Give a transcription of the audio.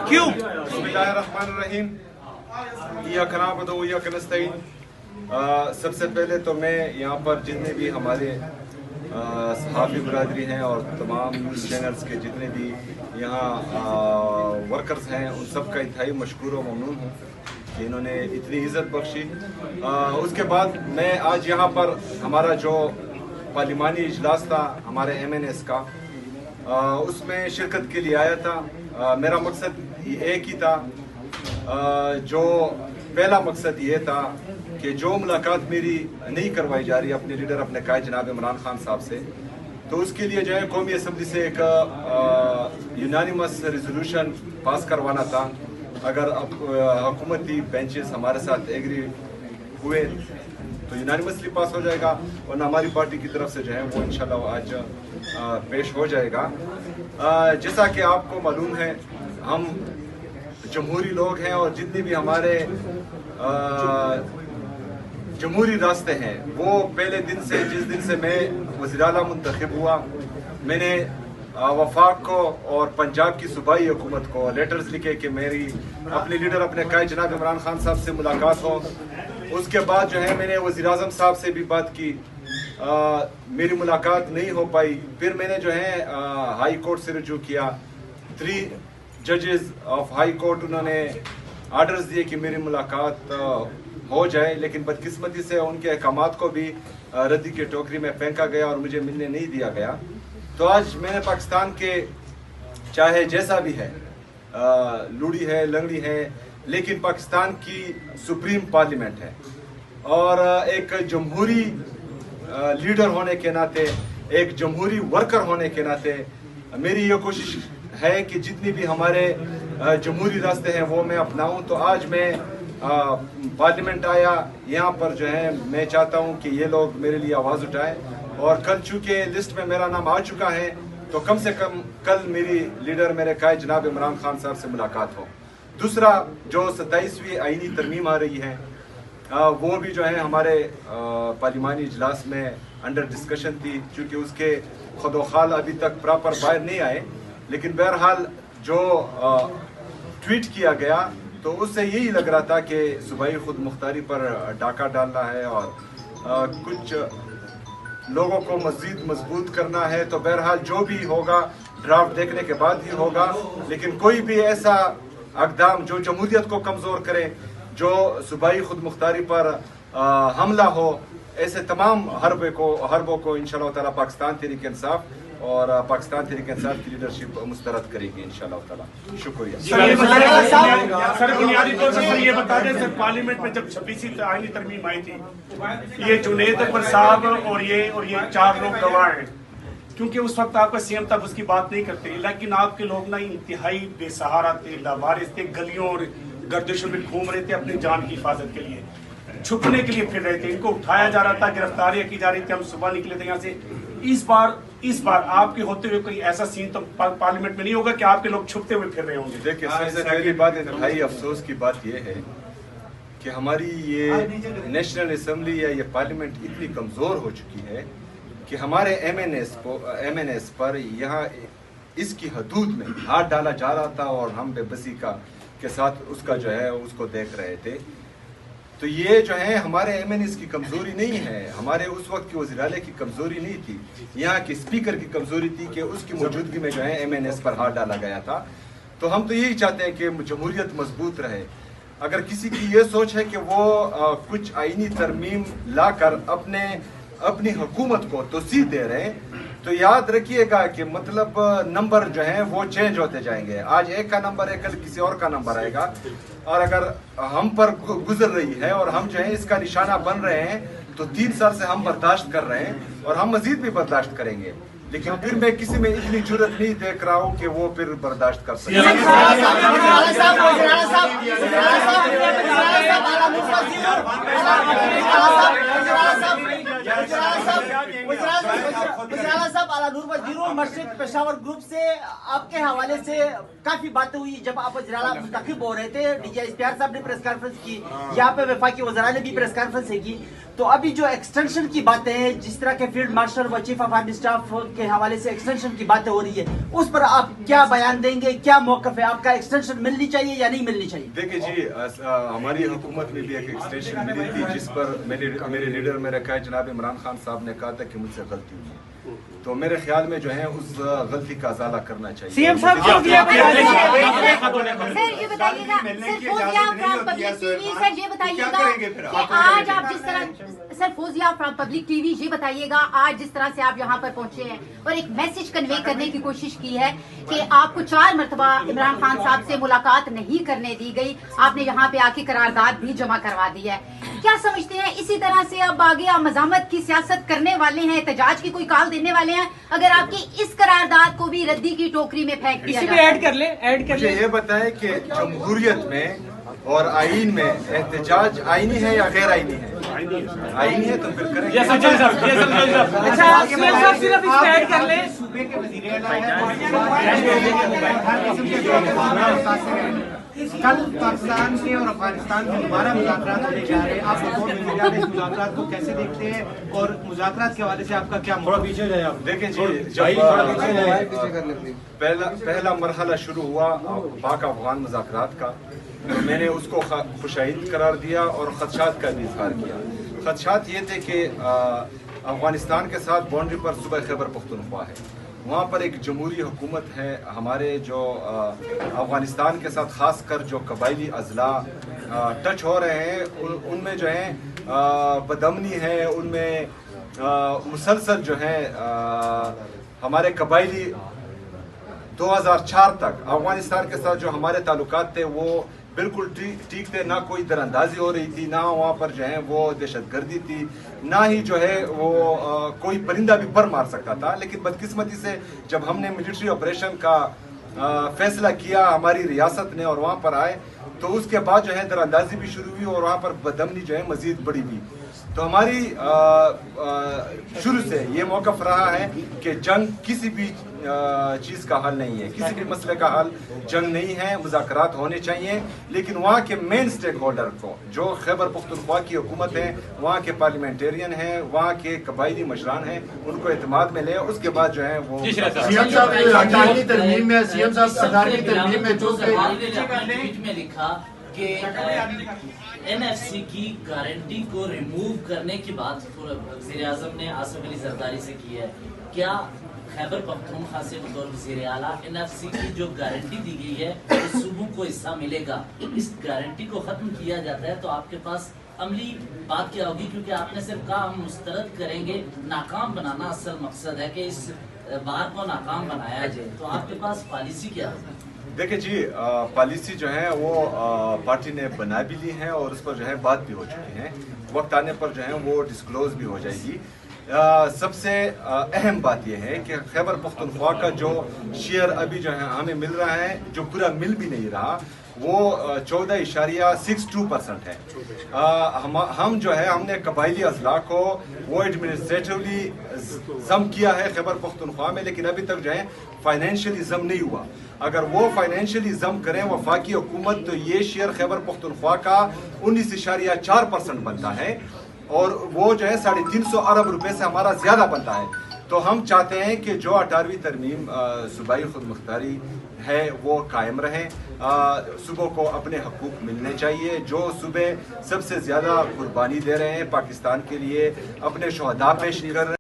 क्यों? बिस्मिल्लाहिर्रहमानिर्रहीम। इय्याक नअबुदु व इय्याक नस्तईन। सबसे पहले तो मैं यहाँ पर जितने भी हमारे सहाफ़ी बरादरी हैं और तमाम न्यूज़ चैनल्स के जितने भी यहाँ वर्कर्स हैं उन सब का इंतहाई मशकूर व ममनून हूँ कि इन्होंने इतनी इज़्ज़त बख्शी। उसके बाद मैं आज यहाँ पर हमारा जो पार्लिमानी इजलास था हमारे MNS का, उसमें शिरकत के लिए आया था। मेरा मकसद एक ही था। जो पहला मकसद ये था कि जो मुलाकात मेरी नहीं करवाई जा रही अपने लीडर अपने कायद जनाब इमरान खान साहब से, तो उसके लिए जो है कौमी असम्बली से एक यूनानिमस रेजोल्यूशन पास करवाना था। अगर हुकूमती बेंचेस हमारे साथ एग्री हुए तो यूनानिमसली पास हो जाएगा, और हमारी पार्टी की तरफ से जो है वो इंशाल्लाह आज पेश हो जाएगा। जैसा कि आपको मालूम है हम जमहूरी लोग हैं, और जितने भी हमारे जमहूरी रास्ते हैं वो पहले दिन से, जिस दिन से मैं वज़ीर आला मुंतखब हुआ, मैंने वफाक को और पंजाब की सूबाई हुकूमत को लेटर्स लिखे कि मेरी अपने लीडर अपने कायद जनाब इमरान खान साहब से मुलाकात हो। उसके बाद जो है मैंने वज़ीर आज़म साहब से भी बात की, मेरी मुलाकात नहीं हो पाई। फिर मैंने जो है हाई कोर्ट से रुजू किया। 3 जजेस ऑफ हाई कोर्ट उन्होंने आर्डर्स दिए कि मेरी मुलाकात हो जाए, लेकिन बदकिस्मती से उनके अहकामात को भी रद्दी की टोकरी में फेंका गया और मुझे मिलने नहीं दिया गया। तो आज मैंने पाकिस्तान के, चाहे जैसा भी है, लूड़ी है लंगड़ी है, लेकिन पाकिस्तान की सुप्रीम पार्लियामेंट है, और एक जमहूरी लीडर होने के नाते, एक जमहूरी वर्कर होने के नाते मेरी ये कोशिश है कि जितनी भी हमारे जमहूरी रास्ते हैं वो मैं अपनाऊं। तो आज मैं पार्लियामेंट आया, यहाँ पर जो है मैं चाहता हूँ कि ये लोग मेरे लिए आवाज़ उठाएं, और कल चूँकि लिस्ट में मेरा नाम आ चुका है तो कम से कम कल मेरी लीडर मेरे कायद जनाब इमरान खान साहब से मुलाकात हो। दूसरा, जो 27वीं आईनी तरमीम आ रही है वो भी जो है हमारे पार्लिमानी इजलास में अंडर डिस्कशन थी, चूँकि उसके खुदोखाल अभी तक प्रॉपर बाहर नहीं आए, लेकिन बहरहाल जो ट्वीट किया गया तो उससे यही लग रहा था कि सूबाई खुद मुख्तारी पर डाका डालना है और कुछ लोगों को मज़ीद मजबूत करना है। तो बहरहाल जो भी होगा ड्राफ्ट देखने के बाद ही होगा, लेकिन कोई भी ऐसा अक़दाम जो जमहूरियत को कमज़ोर करे, जो सूबाई खुद मुख्तारी पर हमला हो, ऐसे तमाम हरबों को इंशाअल्लाह ताला पाकिस्तान तहरीक इंसाफ और पाकिस्तान तहरीक इंसाफ की लीडरशिप मुस्तरद करेगी इंशाअल्लाह ताला। शुक्रिया। सर बुनियादी तौर पर ये बता दें, सर पार्लियामेंट में जब 26वीं आईनी तरमीम आई थी, ये जुनैद अकबर साहब और ये 4 लोग गवाह हैं, क्योंकि उस वक्त आपका CM तब उसकी बात नहीं करते, लेकिन आपके लोग ना इंतहाई बेसहारा थे, लावारिस थे, गलियों और गर्दिशों में घूम रहे थे अपनी जान की हिफाजत के लिए, छुपने के लिए फिर रहे थे, इनको उठाया जा रहा था, गिरफ्तारियां की जा रही थी। हम सुबह निकले थे यहाँ से। इस बार आपके होते हुए कोई ऐसा सीन तो पार्लियामेंट में नहीं होगा कि आपके लोग छुपते हुए फिर रहे होंगे? देखिए, सबसे पहली बात, इंतहाई अफसोस की बात यह है कि हमारी ये नेशनल असम्बली या ये पार्लियामेंट इतनी कमज़ोर हो चुकी है कि हमारे MNS पर यहाँ इसकी हदूद में हाथ डाला जा रहा था, और हम बेबसी के साथ उसका जो है उसको देख रहे थे। तो ये जो है हमारे MNS की कमज़ोरी नहीं है, हमारे उस वक्त की वज़ीर आला की कमज़ोरी नहीं थी, यहाँ की स्पीकर की कमज़ोरी थी कि उसकी मौजूदगी में जो है MNS पर हाथ डाला गया था। तो हम तो यही चाहते हैं कि जमहूरियत मजबूत रहे। अगर किसी की ये सोच है कि वो कुछ आईनी तरमीम लाकर अपनी हुकूमत को तोसीह दे रहे हैं, तो याद रखिएगा कि मतलब नंबर जो है वो चेंज होते जाएंगे। आज एक का नंबर है, कल किसी और का नंबर आएगा, और अगर हम पर गुजर रही है और हम जो है इसका निशाना बन रहे हैं, तो 3 साल से हम बर्दाश्त कर रहे हैं और हम मजीद भी बर्दाश्त करेंगे। लेकिन फिर मैं किसी में इतनी जरूरत नहीं देख रहा हूँ कि वो फिर बर्दाश्त कर सके। मौलाना नूर वजीरुल मस्जिद पेशावर ग्रुप से आपके हवाले से काफी बातें हुई जब आप वज़ीर-ए-आला मुंतखब हो रहे थे। डीजी इश्तियार साहब ने प्रेस कॉन्फ्रेंस की, यहाँ पे वफाकी वज़रा ने भी प्रेस कॉन्फ्रेंस की। तो अभी जो एक्सटेंशन की बातें हैं, जिस तरह के फील्ड मार्शल व चीफ ऑफ आर्मी स्टाफ के हवाले से एक्सटेंशन की बातें हो रही है, उस पर आप क्या बयान देंगे? क्या मौक़िफ़ है आपका? एक्सटेंशन मिलनी चाहिए या नहीं मिलनी चाहिए? देखिए जी, हमारी हुकूमत में भी एक एक्सटेंशन मिली थी जिस पर मेरे लीडर में रखा है जनाब इमरान खान साहब ने कहा था कि मुझसे गलती हुई है। तो मेरे ख्याल में जो है उस गलती का अज़ाला करना चाहिए। सीएम साहब सर ये बताइएगा, सर ये बताइएगा कि आज आप जिस तरह, sir Fauzia from public TV, ये बताइएगा आज जिस तरह से आप यहाँ पर पहुंचे हैं और एक मैसेज कन्वे करने की कोशिश की है कि आपको 4 मरतबा इमरान खान साहब से मुलाकात नहीं करने दी गई, आपने यहाँ पे आके करारदाद भी जमा करवा दी है। क्या समझते हैं इसी तरह से अब आगे आप मज़ामत की सियासत करने वाले हैं, एहतजाज की कोई कॉल देने वाले हैं, अगर आपकी इस करारदाद को भी रद्दी की टोकरी में फेंक दिया जाए? ऐड कर ले। ये बताएं कि जमहूरियत में और आईन में एहतजाज आईनी है या गैर आईनी है? आईनी है तो फिर करेंगे। अच्छा सीएम साहब सिर्फ इस पे ऐड कर ले। सूबे के कल पाकिस्तान के और अफगानिस्तान के दोबारा मुज़ाकरात होने जा रहे हैं, आप बतौर वज़ीर-ए-आला इस मुज़ाकरात को कैसे देखते हैं और मुज़ाकरात के हवाले से आपका क्या? थोड़ा पीछे जाए आप। देखें जी, जब पहला मरहला शुरू हुआ पाक अफगान मुज़ाकरात का, तो मैंने उसको खुशाइद करार दिया और खदशात का भी इजहार किया। खदशात ये थे कि अफगानिस्तान के साथ बाउंड्री पर सूबा खैबर पख्तूनख्वा है, वहाँ पर एक जमहूरी हुकूमत है। हमारे जो अफगानिस्तान के साथ ख़ास कर जो कबायली अजला टच हो रहे हैं उनमें जो है बदअमनी है, उनमें मुसलसल जो है हमारे कबायली 2004 तक अफगानिस्तान के साथ जो हमारे ताल्लुकात थे वो बिल्कुल ठीक थे, ना कोई दरअंदाजी हो रही थी, ना वहाँ पर जो है वो दहशतगर्दी थी, ना ही जो है वो कोई परिंदा भी पर मार सकता था। लेकिन बदकिस्मती से जब हमने मिलिट्री ऑपरेशन का फैसला किया हमारी रियासत ने और वहाँ पर आए, तो उसके बाद जो है दरअंदाजी भी शुरू हुई और वहाँ पर बदअमनी जो है मजीद बढ़ी हुई। तो हमारी शुरू से ये मौक़िफ़ रहा है कि जंग किसी भी चीज़ का हल नहीं है, किसी भी मसले का हल जंग नहीं है, मुज़ाकरात होने चाहिए। लेकिन वहाँ के मेन स्टेक होल्डर को जो खैबर पख्तूनख्वा की हुकूमत है, वहाँ के पार्लियामेंटेरियन हैं, वहाँ के कबायली मशरान हैं, उनको एतमाद में ले, उसके बाद जो है वो सीएम साहब 18वीं तरमीम में सीएम साहब 18वीं तरमीम में जो में लिखा कि NFC की गारंटी को रिमूव करने की बात वज़ीर-ए-आज़म ने आसिफ अली जरदारी से की है। क्या खैबर पख्तूनख्वा से बतौर वज़ीर-ए-आला NFC की जो गारंटी दी गई है तो सूबों को हिस्सा मिलेगा, इस गारंटी को खत्म किया जाता है तो आपके पास अमली बात क्या होगी? क्योंकि आपने सिर्फ कहा हम मुस्तरद करेंगे, नाकाम बनाना असल मकसद है कि इस बार को नाकाम बनाया जाए, तो आपके पास पॉलिसी क्या होगी? देखिए जी, पॉलिसी जो है वो पार्टी ने बना भी ली है और उस पर जो है बात भी हो चुकी है, वक्त आने पर जो है वो डिस्क्लोज भी हो जाएगी। सबसे अहम बात यह है कि खैबर पख्तूनख्वा का जो शेयर अभी जो है हमें मिल रहा है, जो पूरा मिल भी नहीं रहा, वो 14.62% है। हम जो है हमने कबायली अजला को वो एडमिनिस्ट्रेटिवली जम किया है खैबर पख्तूनख्वा में, लेकिन अभी तक जो है फाइनेंशियली जम नहीं हुआ। अगर वो फाइनेंशियली जम करें वफाकी हुकूमत तो ये शेयर खैबर पख्तूनख्वा का 19.4% बनता है और वो जो है 350 अरब रुपए से हमारा ज्यादा बनता है। तो हम चाहते हैं कि जो 18वीं तरमीम सूबाई खुदमुख्तारी है वो कायम रहे, सूबों को अपने हकूक मिलने चाहिए। जो सूबे सबसे ज्यादा कुर्बानी दे रहे हैं पाकिस्तान के लिए, अपने शहदा पेश कर रहे हैं।